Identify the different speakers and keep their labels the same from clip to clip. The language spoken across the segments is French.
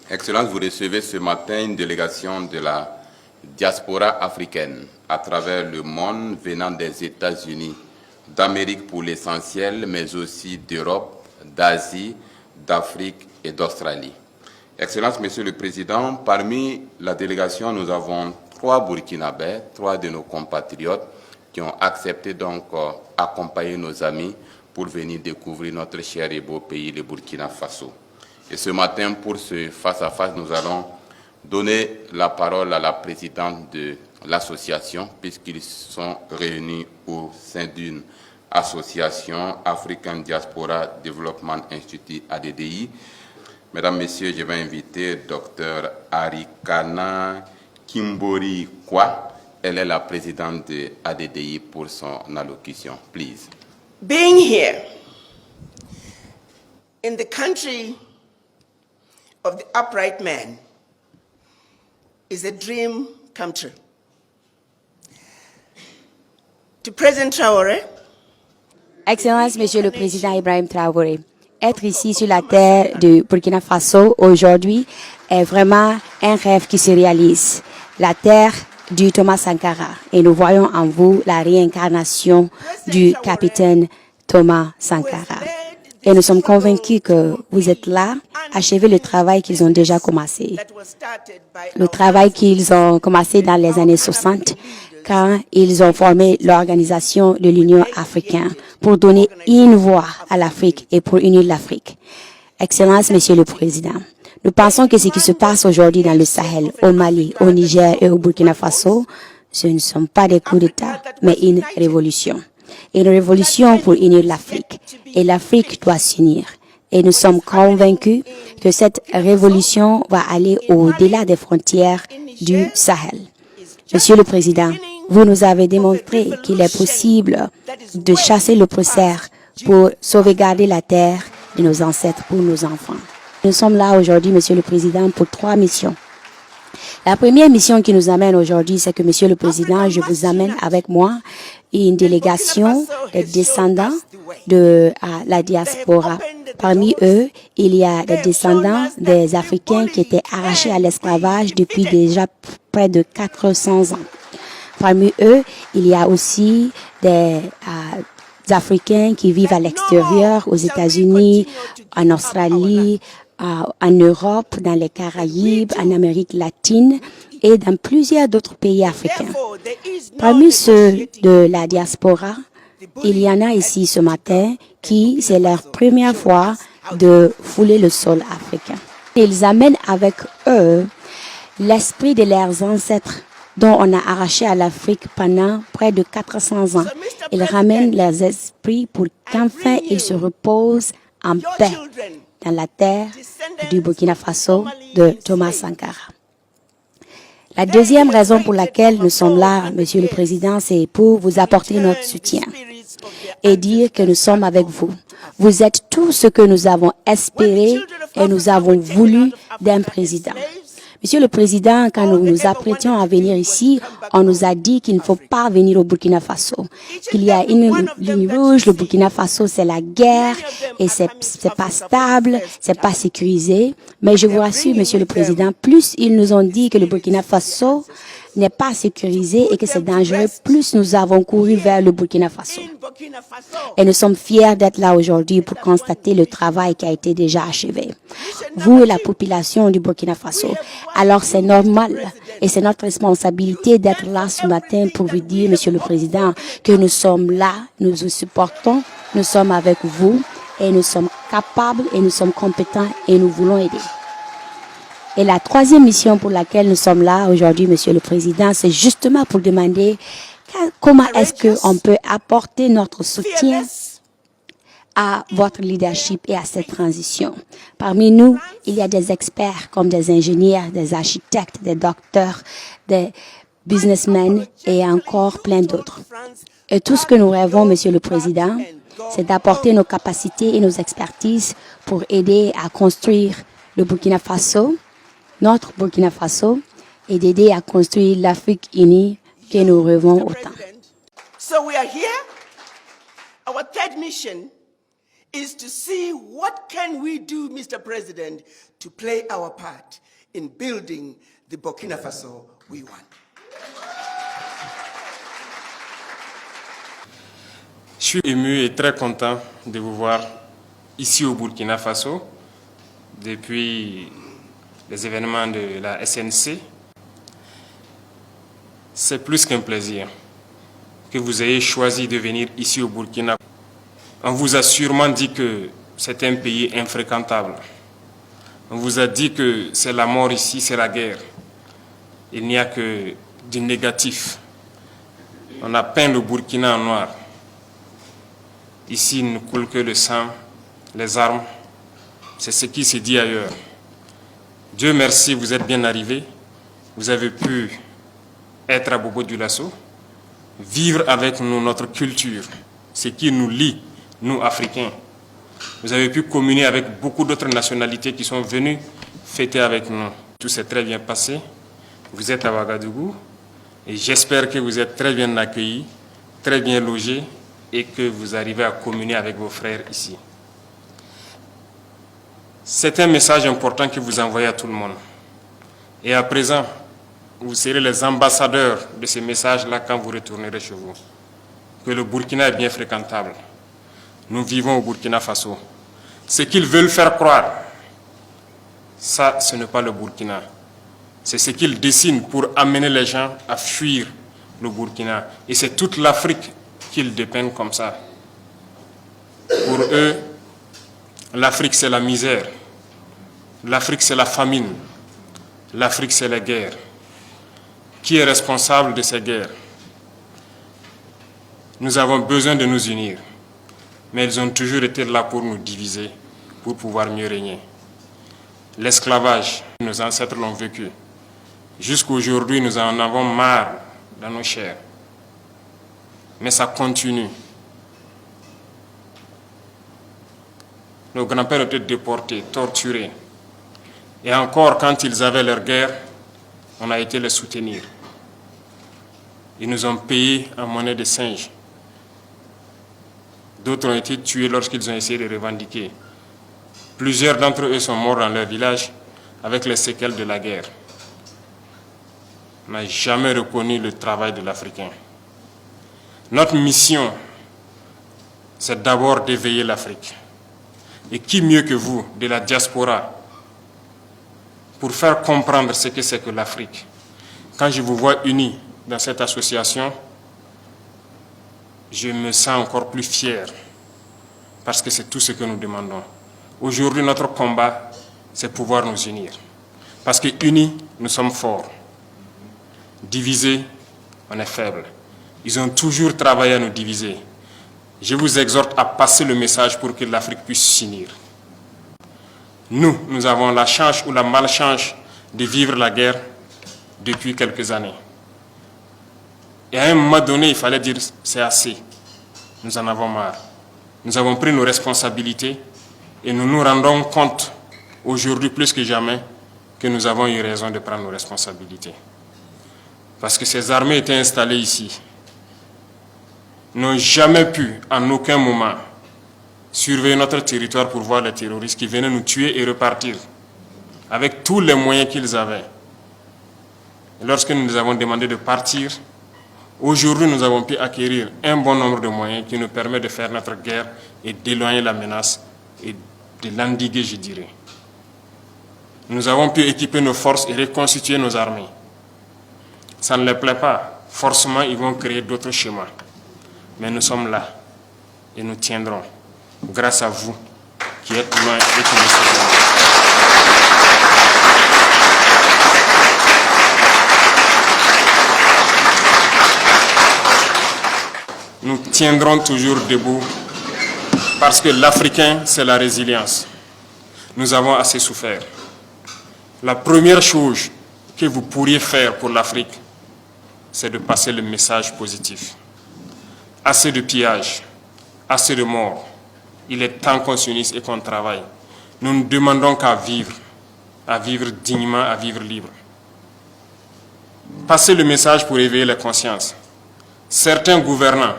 Speaker 1: Excellence, vous recevez ce matin une délégation de la diaspora africaine à travers le monde venant des États-Unis, d'Amérique pour l'essentiel, mais aussi d'Europe, d'Asie, d'Afrique et d'Australie. Excellence, Monsieur le Président, parmi la délégation, nous avons 3 Burkinabés, 3 de nos compatriotes qui ont accepté donc accompagner nos amis pour venir découvrir notre cher et beau pays, le Burkina Faso. Et ce matin, pour ce face-à-face, nous allons donner la parole à la présidente de l'association, puisqu'ils sont réunis au sein d'une association, African Diaspora Development Institute, ADDI. Mesdames, Messieurs, je vais inviter Dr Arikana Kimbori Kwa. Elle est la présidente de ADDI pour son allocution. Please.
Speaker 2: Being here in the country of the upright man is a dream come true. To President Traoré,
Speaker 3: Excellence, Monsieur le Président Ibrahim Traoré, être ici sur la terre du Burkina Faso aujourd'hui est vraiment un rêve qui se réalise. La terre du Thomas Sankara. Et nous voyons en vous la réincarnation du capitaine Thomas Sankara. Et nous sommes convaincus que vous êtes là, achevez le travail qu'ils ont déjà commencé. Le travail qu'ils ont commencé dans les années 60, quand ils ont formé l'organisation de l'Union africaine pour donner une voix à l'Afrique et pour unir l'Afrique. Excellence, Monsieur le Président, nous pensons que ce qui se passe aujourd'hui dans le Sahel, au Mali, au Niger et au Burkina Faso, ce ne sont pas des coups d'État, mais une révolution. Une révolution pour unir l'Afrique. Et l'Afrique doit s'unir. Et nous sommes convaincus que cette révolution va aller au-delà des frontières du Sahel. Monsieur le Président, vous nous avez démontré qu'il est possible de chasser l'oppresseur pour sauvegarder la terre de nos ancêtres pour nos enfants. Nous sommes là aujourd'hui, Monsieur le Président, pour 3 missions. La première mission qui nous amène aujourd'hui, c'est que, Monsieur le Président, je vous amène avec moi une délégation de descendants de la diaspora. Parmi eux, il y a des descendants des Africains qui étaient arrachés à l'esclavage depuis déjà près de 400 ans. Parmi eux, il y a aussi des Africains qui vivent à l'extérieur, aux États-Unis, en Australie, en Europe, dans les Caraïbes, en Amérique latine et dans plusieurs d'autres pays africains. Parmi ceux de la diaspora, il y en a ici ce matin qui, c'est leur première fois de fouler le sol africain. Ils amènent avec eux l'esprit de leurs ancêtres dont on a arraché à l'Afrique pendant près de 400 ans. Ils ramènent leurs esprits pour qu'enfin ils se reposent en paix dans la terre du Burkina Faso de Thomas Sankara. La deuxième raison pour laquelle nous sommes là, Monsieur le Président, c'est pour vous apporter notre soutien et dire que nous sommes avec vous. Vous êtes tout ce que nous avons espéré et nous avons voulu d'un président. Monsieur le Président, quand nous nous apprêtions à venir ici, on nous a dit qu'il ne faut pas venir au Burkina Faso, qu'il y a une ligne rouge, le Burkina Faso c'est la guerre et c'est pas stable, c'est pas sécurisé. Mais je vous rassure, Monsieur le Président, plus ils nous ont dit que le Burkina Faso n'est pas sécurisé et que c'est dangereux, plus nous avons couru vers le Burkina Faso. Et nous sommes fiers d'être là aujourd'hui pour constater le travail qui a été déjà achevé. Vous et la population du Burkina Faso. Alors c'est normal et c'est notre responsabilité d'être là ce matin pour vous dire, Monsieur le Président, que nous sommes là, nous vous supportons, nous sommes avec vous et nous sommes capables et nous sommes compétents et nous voulons aider. Et la troisième mission pour laquelle nous sommes là aujourd'hui, Monsieur le Président, c'est justement pour demander comment est-ce qu'on peut apporter notre soutien à votre leadership et à cette transition. Parmi nous, il y a des experts comme des ingénieurs, des architectes, des docteurs, des businessmen et encore plein d'autres. Et tout ce que nous rêvons, Monsieur le Président, c'est d'apporter nos capacités et nos expertises pour aider à construire le Burkina Faso, notre Burkina Faso, et d'aider à construire l'Afrique unie que nous rêvons autant.
Speaker 2: So we are here. Our third mission is to see what can we do, Mr. President, to play our part in building the Burkina Faso we want.
Speaker 4: Je suis ému et très content de vous voir ici au Burkina Faso depuis les événements de la SNC. C'est plus qu'un plaisir que vous ayez choisi de venir ici au Burkina. On vous a sûrement dit que c'est un pays infréquentable. On vous a dit que c'est la mort ici, c'est la guerre. Il n'y a que du négatif. On a peint le Burkina en noir. Ici, il ne coule que le sang, les armes. C'est ce qui se dit ailleurs. Dieu merci, vous êtes bien arrivés. Vous avez pu être à Bobo-Dioulasso, vivre avec nous notre culture, ce qui nous lie, nous, Africains. Vous avez pu communier avec beaucoup d'autres nationalités qui sont venues fêter avec nous. Tout s'est très bien passé. Vous êtes à Ouagadougou et j'espère que vous êtes très bien accueillis, très bien logés et que vous arrivez à communier avec vos frères ici. C'est un message important que vous envoyez à tout le monde. Et à présent, vous serez les ambassadeurs de ce message-là quand vous retournerez chez vous. Que le Burkina est bien fréquentable. Nous vivons au Burkina Faso. Ce qu'ils veulent faire croire, ça, ce n'est pas le Burkina. C'est ce qu'ils dessinent pour amener les gens à fuir le Burkina. Et c'est toute l'Afrique qu'ils dépeignent comme ça. Pour eux, l'Afrique, c'est la misère. L'Afrique, c'est la famine. L'Afrique, c'est la guerre. Qui est responsable de ces guerres? Nous avons besoin de nous unir. Mais ils ont toujours été là pour nous diviser, pour pouvoir mieux régner. L'esclavage, nos ancêtres l'ont vécu. Jusqu'aujourd'hui, nous en avons marre dans nos chairs. Mais ça continue. Nos grands-pères étaient déportés, torturés. Et encore, quand ils avaient leur guerre, on a été les soutenir. Ils nous ont payé en monnaie de singe. D'autres ont été tués lorsqu'ils ont essayé de revendiquer. Plusieurs d'entre eux sont morts dans leur village avec les séquelles de la guerre. On n'a jamais reconnu le travail de l'Africain. Notre mission, c'est d'abord d'éveiller l'Afrique. Et qui mieux que vous, de la diaspora, pour faire comprendre ce que c'est que l'Afrique. Quand je vous vois unis dans cette association, je me sens encore plus fier, parce que c'est tout ce que nous demandons. Aujourd'hui, notre combat, c'est pouvoir nous unir. Parce que unis, nous sommes forts. Divisés, on est faibles. Ils ont toujours travaillé à nous diviser. Je vous exhorte à passer le message pour que l'Afrique puisse s'unir. Nous avons la chance ou la malchance de vivre la guerre depuis quelques années. Et à un moment donné, il fallait dire c'est assez. Nous en avons marre. Nous avons pris nos responsabilités et nous nous rendons compte aujourd'hui plus que jamais que nous avons eu raison de prendre nos responsabilités. Parce que ces armées étaient installées ici. N'ont jamais pu, en aucun moment, surveiller notre territoire pour voir les terroristes qui venaient nous tuer et repartir, avec tous les moyens qu'ils avaient. Et lorsque nous avons demandé de partir, aujourd'hui nous avons pu acquérir un bon nombre de moyens qui nous permettent de faire notre guerre et d'éloigner la menace et de l'endiguer, je dirais. Nous avons pu équiper nos forces et reconstituer nos armées. Ça ne leur plaît pas. Forcément, ils vont créer d'autres schémas. Mais nous sommes là et nous tiendrons grâce à vous qui êtes loin et qui nous soutenez. Nous tiendrons toujours debout parce que l'Africain, c'est la résilience. Nous avons assez souffert. La première chose que vous pourriez faire pour l'Afrique, c'est de passer le message positif. Assez de pillage, assez de morts. Il est temps qu'on s'unisse et qu'on travaille. Nous ne demandons qu'à vivre dignement, à vivre libre. Passez le message pour éveiller les consciences. Certains gouvernants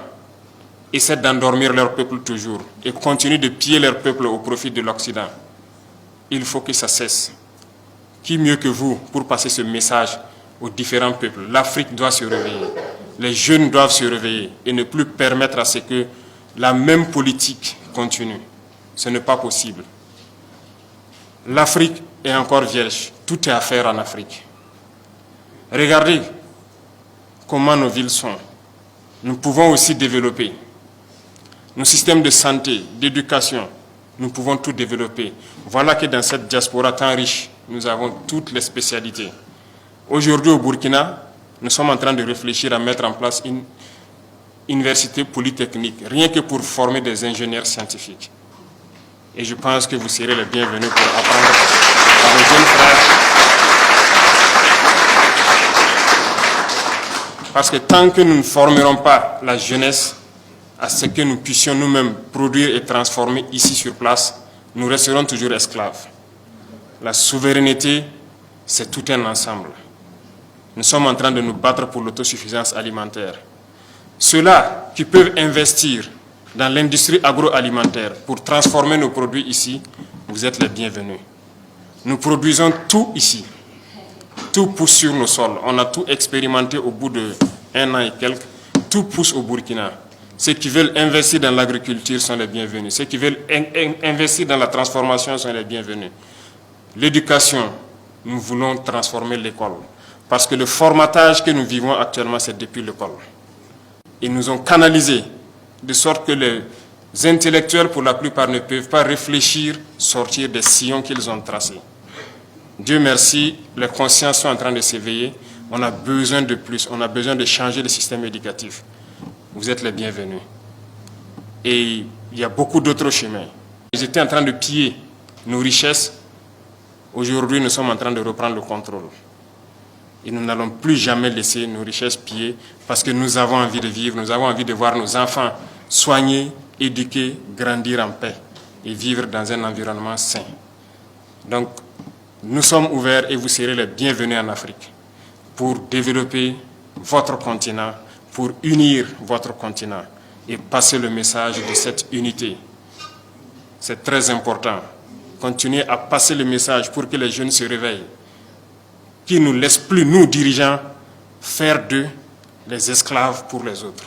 Speaker 4: essaient d'endormir leur peuple toujours et continuent de piller leur peuple au profit de l'Occident. Il faut que ça cesse. Qui mieux que vous pour passer ce message aux différents peuples? L'Afrique doit se réveiller. Les jeunes doivent se réveiller et ne plus permettre à ce que la même politique continue. Ce n'est pas possible. L'Afrique est encore vierge. Tout est à faire en Afrique. Regardez comment nos villes sont. Nous pouvons aussi développer. Nos systèmes de santé, d'éducation, nous pouvons tout développer. Voilà que dans cette diaspora tant riche, nous avons toutes les spécialités. Aujourd'hui au Burkina, nous sommes en train de réfléchir à mettre en place une université polytechnique, rien que pour former des ingénieurs scientifiques. Et je pense que vous serez les bienvenus pour apprendre à nos jeunes frères. Parce que tant que nous ne formerons pas la jeunesse à ce que nous puissions nous-mêmes produire et transformer ici sur place, nous resterons toujours esclaves. La souveraineté, c'est tout un ensemble. Nous sommes en train de nous battre pour l'autosuffisance alimentaire. Ceux-là qui peuvent investir dans l'industrie agroalimentaire pour transformer nos produits ici, vous êtes les bienvenus. Nous produisons tout ici. Tout pousse sur nos sols. On a tout expérimenté au bout d'1 an et quelques. Tout pousse au Burkina. Ceux qui veulent investir dans l'agriculture sont les bienvenus. Ceux qui veulent investir dans la transformation sont les bienvenus. L'éducation, nous voulons transformer l'école. Parce que le formatage que nous vivons actuellement, c'est depuis l'école. Ils nous ont canalisés, de sorte que les intellectuels, pour la plupart, ne peuvent pas réfléchir, sortir des sillons qu'ils ont tracés. Dieu merci, les consciences sont en train de s'éveiller. On a besoin de plus, on a besoin de changer le système éducatif. Vous êtes les bienvenus. Et il y a beaucoup d'autres chemins. Ils étaient en train de piller nos richesses. Aujourd'hui, nous sommes en train de reprendre le contrôle. Et nous n'allons plus jamais laisser nos richesses piller parce que nous avons envie de vivre, nous avons envie de voir nos enfants soignés, éduqués, grandir en paix et vivre dans un environnement sain. Donc, nous sommes ouverts et vous serez les bienvenus en Afrique pour développer votre continent, pour unir votre continent et passer le message de cette unité. C'est très important. Continuez à passer le message pour que les jeunes se réveillent, qui ne nous laissent plus, nous dirigeants, faire d'eux les esclaves pour les autres.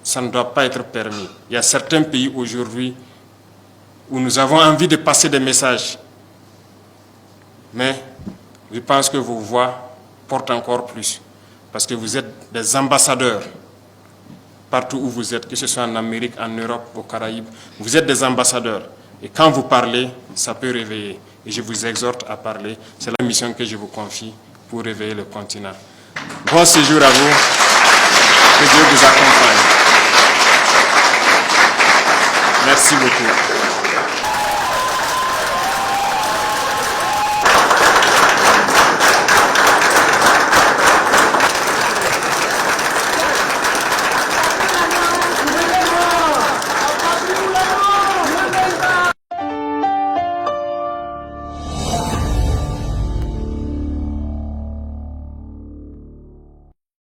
Speaker 4: Ça ne doit pas être permis. Il y a certains pays aujourd'hui où nous avons envie de passer des messages. Mais je pense que vos voix portent encore plus. Parce que vous êtes des ambassadeurs partout où vous êtes, que ce soit en Amérique, en Europe, aux Caraïbes. Vous êtes des ambassadeurs. Et quand vous parlez, ça peut réveiller. Et je vous exhorte à parler. C'est la mission que je vous confie pour réveiller le continent. Bon séjour à vous. Que Dieu vous accompagne. Merci beaucoup.